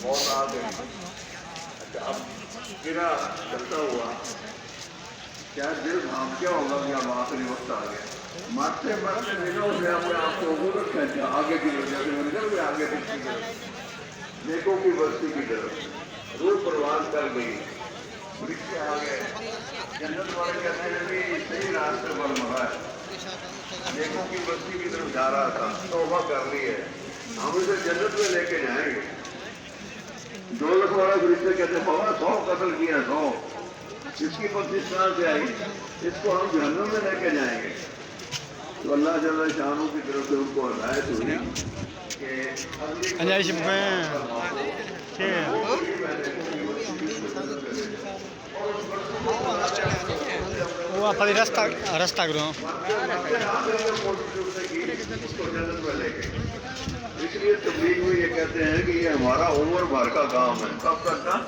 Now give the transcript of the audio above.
موت آ گئی. اچھا اب گرا چلتا ہوا کیا دل بھام کیا ہوگا کہ اب آخری وقت آ گیا. مرتے مرتے دنوں سے اپنے آپ کو عبورت کھینچا آگے کی وجہ سے نکل گئے آگے کی طرف نیکوں کی بستی کی طرف روح پروان کر گئی. فرشتے آ گئے. جنت والے کہتے ہیں کہ صحیح راستے پر مرا ہے. نیکوں کی بستی کی طرف جا رہا تھا توبہ کر لی ہے ہم اسے جنت میں لے کے جائیں گے. دولت والا فرشتے کہتے ہیں بابا 100 قتل کیا 100 اس کی 25 سال سے آئی اس کو ہم جہنم میں لے کے جائیں گے. تو اللہ جل شانہ کی طرف سے ان کو ہدایت ہوئی کہ وہ آپ رستہ کرو. اس لیے تبلیغ میں یہ کہتے ہیں کہ یہ ہمارا عمر بھر کا کام ہے. کب تک کا؟